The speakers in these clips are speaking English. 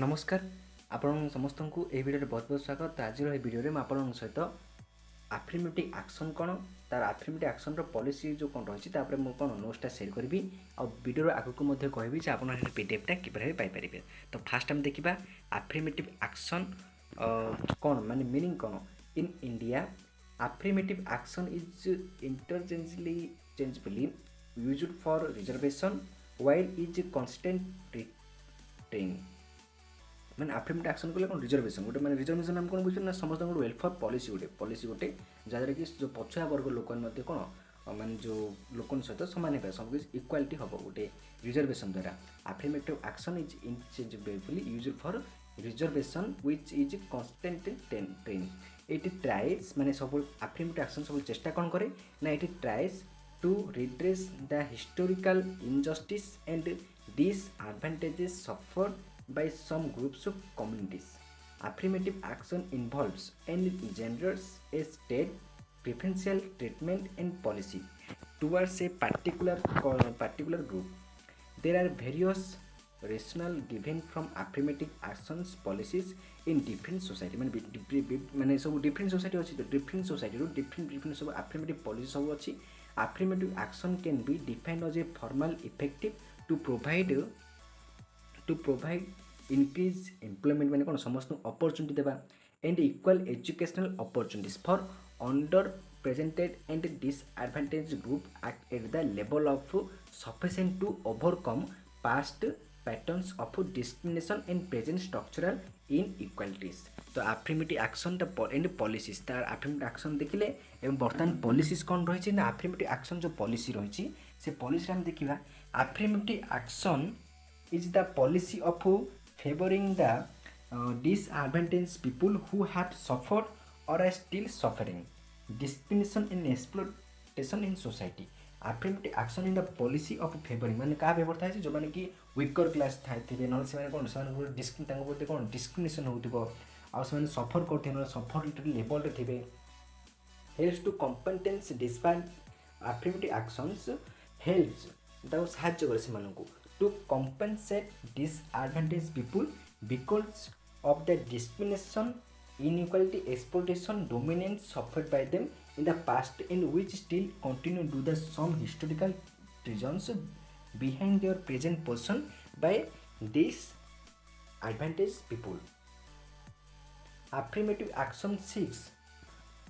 नमस्कार आपण समस्त को यह वीडियो बहुत बहुत स्वागत। आज वीडियो में आपण सहित affirmative action कौन तार affirmative action पॉलिसी जो कौन रही है मुझे कौन नोट्सटा सेयर करी आ वीडियो आगे को कहबी आप पीडीएफटा किपर पाइपर। तो फास्ट आम देखा affirmative action कौन माने मीनिंग कौन in India. affirmative action is interchangeably used for reservation while is constant training मैंने affirmative action कले कौन रिजर्वेशन गोटे मैंने रिजर्वेशन आम कौन बुझे ना समस्त वेलफेयर पॉलिसी गोटे जहाँद्वारा कि जो पछुआ वर्ग लोक कौन माने जो लोक सहित सामान पाए सब किसी इक्वालिटी हम गोटे रिजर्वेशन द्वारा। affirmative action is interchangeably used for reservation which is constant training. It tries माने सब affirmative action सब चेष्टा कौन करे ना it tries to redress the historical injustice and disadvantages suffered by some groups of communities. Affirmative action involves and engenders a state preferential treatment and policy towards a particular group. There are various rationale given from affirmative actions policies in different society माने सब different society अच्छी तो different society रो different सब affirmative policy सब अच्छी। Affirmative action can be defined as a formal effective to provide increase employment माने कौन समस्त opportunity देवा and equal educational opportunities for underrepresented and disadvantaged group at the level of sufficient to overcome past patterns of discrimination and present structural inequalities। तो affirmative action and policies तार affirmative action देखिले एवं बर्तमान policies कौन रही ना affirmative action जो policy रही से policy हम देखिबा affirmative action is the policy of favoring the disadvantaged people who have suffered or are still suffering discrimination and exploitation in society। affirmative action in the policy of favoring माने का favour थाए जो माने कि weaker class थाए थिबे न से माने कोन से कोन डिस्क्रिमिनेशन होतिबो आ से सफर करथे न सफर लेवल रे थिबे helps to competence despite affirmative actions helps दा साहाय्य करे से मानको to compensate disadvantaged people because of the discrimination, inequality, exploitation, dominance suffered by them in the past and which still continue to do the some historical reasons behind their present position by disadvantaged people. Affirmative action seeks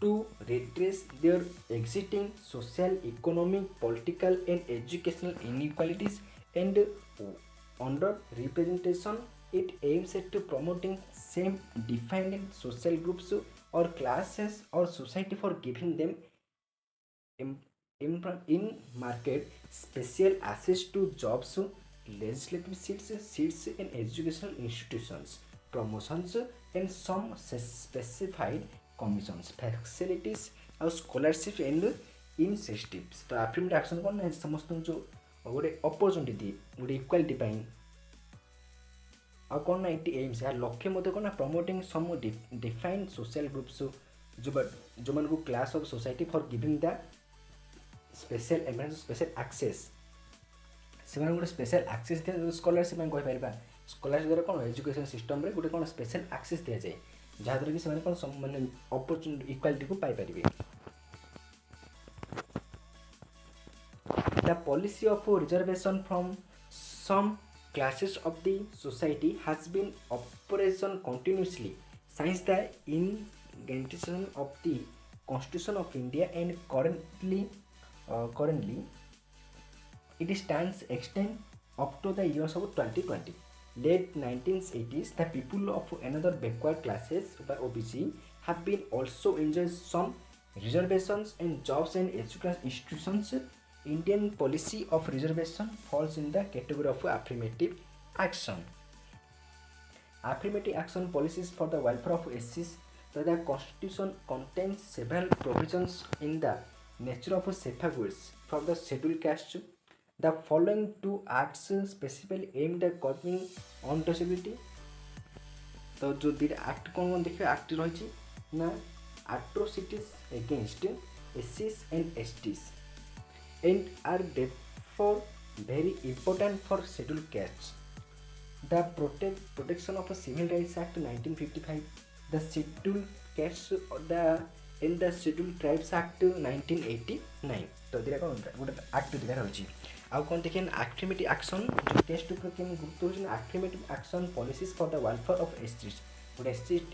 to redress their existing social, economic, political and educational inequalities and under representation. It aims at promoting same defined social groups or classes or society for giving them in market special access to jobs, legislative seats in educational institutions, promotions and some specified commissions, facilities और scholarship and incentives। तो affirmative action कौन है समस्त जो गोटे opportunity दिए गोटे equality पाई आ कौन ना ये एम्स यार लक्ष्य मत कौन ना promoting some defined social groups जो मान को class of society for giving the special emergency special access से मान गोटे स्पेशल एक्सेस दिया स्कॉलरशिप में कहि परबा स्कॉलरशिप द्वारा कौन एजुकेशन सिस्टम रे गोटे कौन स्पेशल एक्सेस दिया जाए जहाँ द्वारा कि से कौन माने अपॉर्चुनिटी इक्वालिटी को पाई परिबे। The policy of reservation from some classes of the society has been operation continuously since the inauguration of the Constitution of India and currently it stands extend up to the years of 2020. Late 1980s, the people of another backward classes by OBC have been also enjoyed some reservations in jobs and educational institutions. Indian policy of reservation falls in the category of affirmative action. Affirmative action policies for the welfare of SCs. The Constitution contains several provisions in the nature of safeguards for the scheduled caste. The following two acts specifically aimed at curbing untouchability. तो जो दीटा act कौन देखिए act रही ना atrocities against SCs and STs and are therefore very important for scheduled castes. The Protection of Civil Rights Act 1955, the Scheduled Castes in the Scheduled Tribes Act 1989 तो दिरा कौन गोटे act दिरा रही आउ कौन देखिए affirmative action जो टेस्ट ऊपर केम गुरुत्व होची affirmative action policies for the welfare of SCs गोटे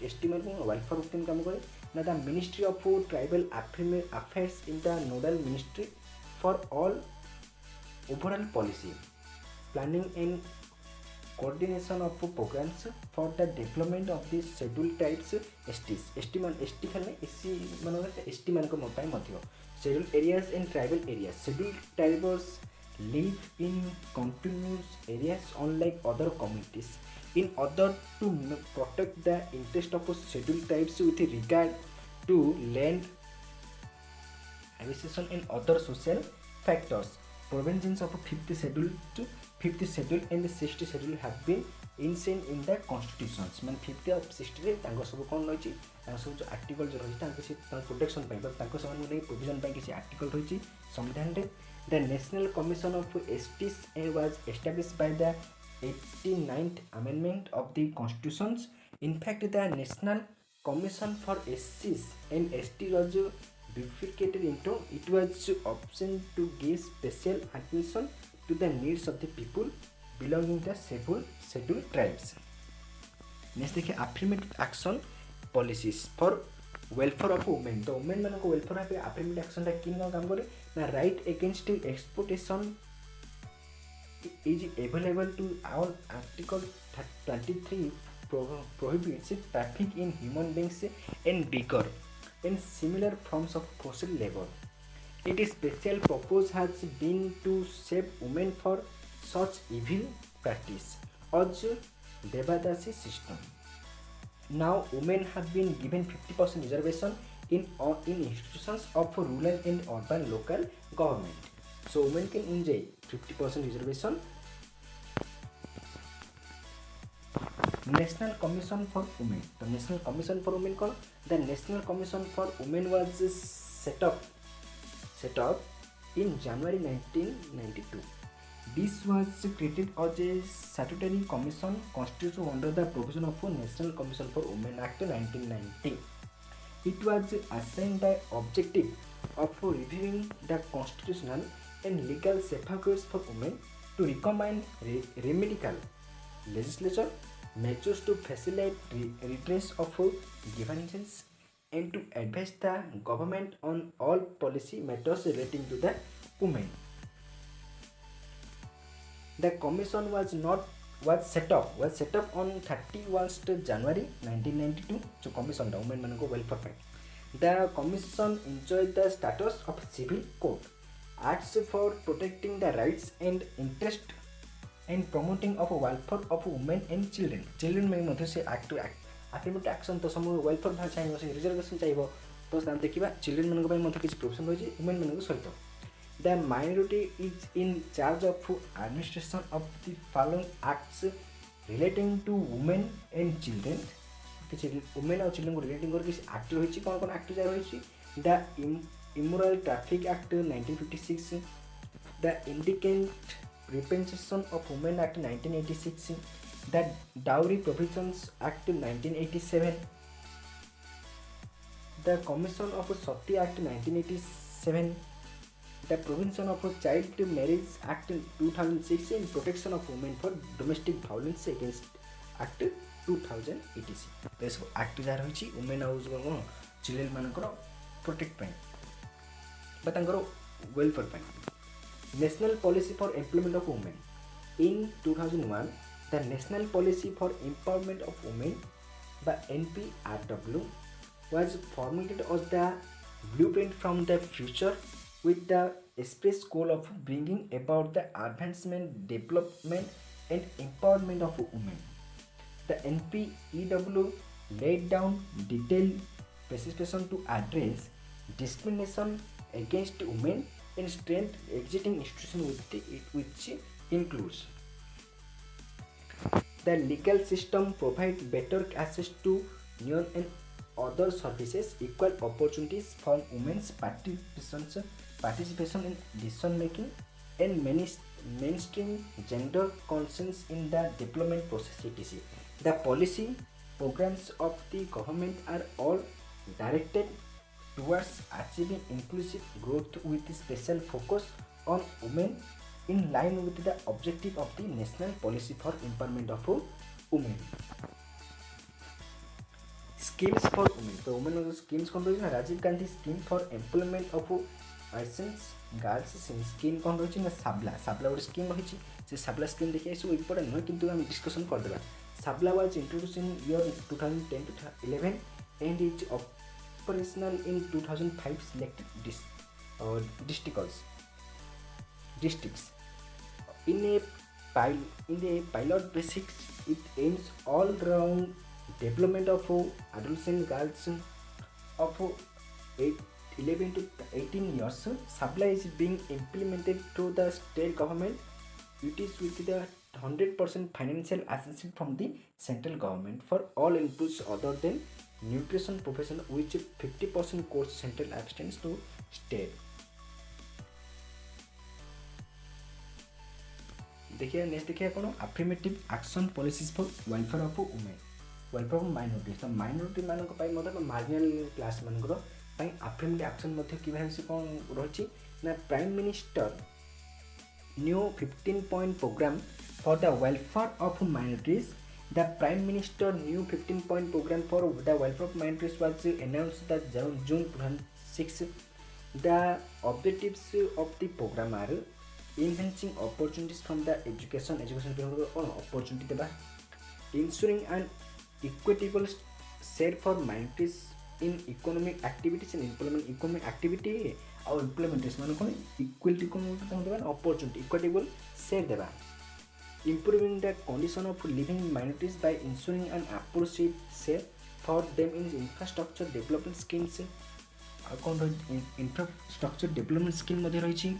ST मान को वेलफेयर केम काम करे ना the ministry of tribal affairs in the nodal ministry for all overall policy planning and coordination of programs for the development of the scheduled tribes STs ST खाली SC मान ST मान को मोपाई मध्य scheduled areas and tribal areas scheduled tribes live in continuous areas unlike other communities in order to protect the interest of scheduled tribes with regard to land acquisition and other social factors provisions of 5th schedule and 6th schedule have been insane in the constitutions मान 5th और 6th रे तांको सब कोन रहिछि तांको सब जो article जो रहिछि तांको से प्रोटेक्शन पाइ तांको सब नै प्रोविजन पाइ किछि आर्टिकल रहिछि संविधान रे the national commission of STs was established by the 89th amendment of the constitutions in fact the national commission for SCs and ST was bifurcated into it was option to give special attention to the needs of the people belonging to the scheduled tribes. Next देखिए affirmative action policies for welfare of women तो women मान को welfare पे affirmative action टा किन काम करे ना right against exploitation is available to all article 23 prohibits traffic in human beings and vigor and similar forms of forced labor. Its special purpose has been to save women for such evil practice as Devadasi system. Now women have been given 50% reservation in institutions of rural and urban local government. So women can enjoy 50% reservation. National Commission for Women. The National Commission for Women called the National Commission for Women was set up in January 1992. This was created as a statutory commission constituted under the provision of National Commission for Women Act 1990. It was assigned the objective of reviewing the constitutional and legal safeguards for women to recommend remedial legislation measures to facilitate redress of grievances and to advise the government on all policy matters relating to the women. The commission was set up on 31st January 1992. So commission the women manako welfare ପାଇଁ. The commission enjoyed the status of civil court, acts for protecting the rights and interest and promoting of welfare of women and children. Children में मध्य से affirmative action तो समूह welfare भाग चाहिए से reservation चाहिए तो हम देखिबा children मनक ପାଇଁ मध्य किछि provision रहिछि women मनक सहित. The minority is in charge of administration of the following acts relating to women and children. किछि women और children को relating कर किछि act रहिछि कोन act जा रहिछि the Immoral Traffic Act 1956, the Indecent Representation of Women Act 1986, the Dowry Provisions Act 1987, the Commission of Sati Act 1987, the Provision of Child Marriage Act 2006 and Protection of Women for Domestic Violence Against Act 2086. This act जा रही women और children मानकर protect ପାଇଁ but तांकर welfare ପାଇଁ. National Policy for Employment of Women. In 2001, the National Policy for Empowerment of Women by NPRW was formulated as the blueprint from the future with the express goal of bringing about the advancement, development and empowerment of women. The NPEW laid down detailed specifications to address discrimination against women and strength existing institutions which includes the legal system provides better access to union and other services, equal opportunities for women's participation in decision making, and mainstream gender conscience in the development process etc. The policy programs of the government are all directed towards achieving inclusive growth with special focus on women in line with the objective of the national policy for empowerment of women. Schemes for women. तो women schemes कौन रही है ना Rajiv Gandhi scheme for employment of artisans girls scheme कौन रही है ना साबला गोटे स्कीम रही से साबला स्कीम देखिए सब इम्पोर्टेंट नुहे किंतु आम डिस्कसन करदेबा साबला was introduced in year 2010 to 11 and is operational in 2005 selected districts in a pilot basis. It aims all round development of adolescent girls of 11 to 18 years. Sabla is being implemented through the state government. It is with the 100% financial assistance from the central government for all inputs other than nutrition profession, which 50% course central abstinence to state. देखिए next देखिए कौन affirmative action policies for welfare of women welfare of minorities तो minority मानक पाई मतलब marginal class मानकर पाई affirmative action मध्य कि भाई से कौन रही ना prime minister new 15 point program for the welfare of minorities. The Prime Minister new 15 point program for the welfare of minorities was announced that June 2006. The objectives of the program are enhancing opportunities from the education on opportunity deba, ensuring an equitable share for minorities in economic activities and employment economic activity और implementation मान कौन equality को देबा opportunity equitable share देबा, improving the condition of living minorities by ensuring an appropriate share for them in infrastructure development schemes. कौन रही infrastructure development scheme मध्ये रही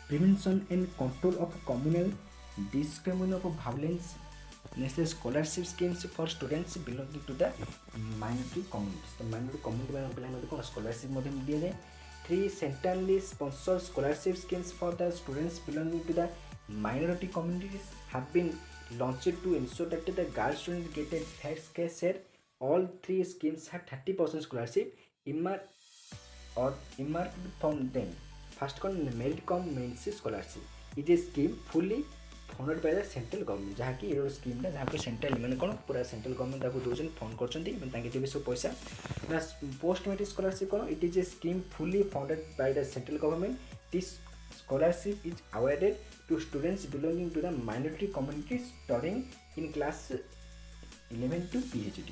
prevention and control of communal discrimination of violence. Next is scholarship schemes for students belonging to the minority communities. The minority community वाले पिलाने को scholarship मध्ये दिया जाए. 3 centrally sponsored scholarship schemes for the students belonging to the minority communities have been launched to ensure that the girl students get a fair share. All 3 schemes have 30% scholarship earmarked from them. First con merit com means scholarship is a scheme fully funded by the central government जहाँ की ये scheme ना जहाँ को central मैंने कौन पूरा central government ताको दोजन फंड करछंती मैं ताके देबे सब पैसा ना पोस्ट मेट्रिक स्कॉलरशिप कौन it is a scheme fully funded by the central government. This scholarship is awarded to students belonging to the minority community studying in class 11 to PhD.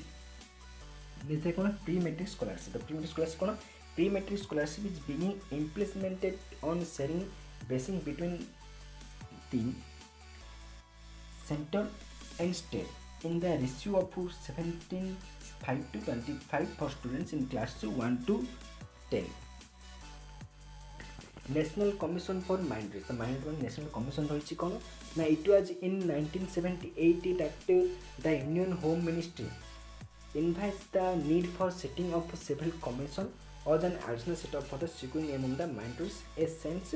Next कौन pre matric scholarship. Pre matric scholarship कौन pre-matric scholarship is being implemented on sharing basis between the center and state in the ratio of 17:5 to 25 for students in class 1 to 10. National Commission for Minorities. The Minority National Commission रही कौन ना it was in 1978 that the Union Home Ministry advised the need for setting up several commission or an additional setup for the securing among the minorities a sense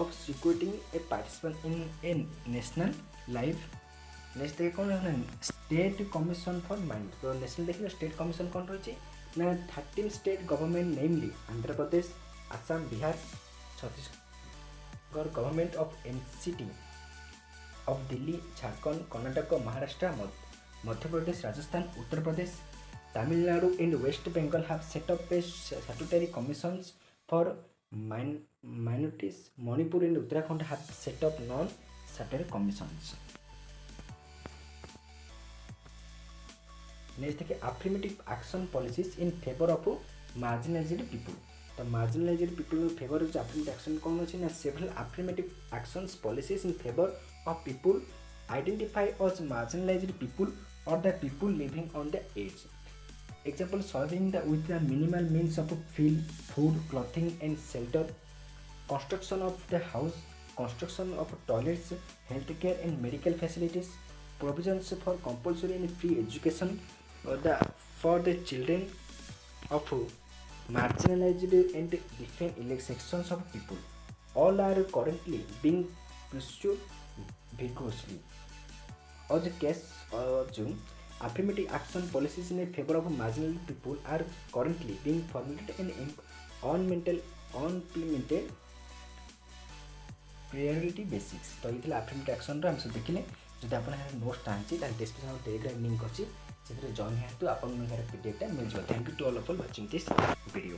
of securing a participant in a national life. Next देखिए कौन है state commission for minority. तो national देखिए state commission कौन रही ना 13 state government namely Andhra Pradesh Assam Bihar Chhattisgarh government of NCT of Delhi Jharkhand Karnataka Maharashtra Madhya Pradesh Rajasthan Uttar Pradesh Tamil Nadu and West Bengal have set up a statutory commissions for minorities. Manipur and Uttarakhand have set up non-statutory commissions. Next is affirmative action policies in favor of marginalized people. The marginalized people in favor of affirmative action कौन होची ना several affirmative actions policies in favor of people identified as marginalized people or the people living on the edge. Example, serving with the minimal means of food, clothing and shelter, construction of the house, construction of toilets, healthcare and medical facilities, provisions for compulsory and free education for the children of marginalized and different sections of people. All are currently being pursue vigorously. As a case June, affirmative action policies in favor of marginal people are currently being formulated and implemented priority basics. तो ये affirmative action रो हम सब देखिले जदि आपन notes चाहछि तार description Telegram link अछि सेतरे join हेतु आपन मेरा पीडीएफ टा मिल जो। Thank you to all of watching this video.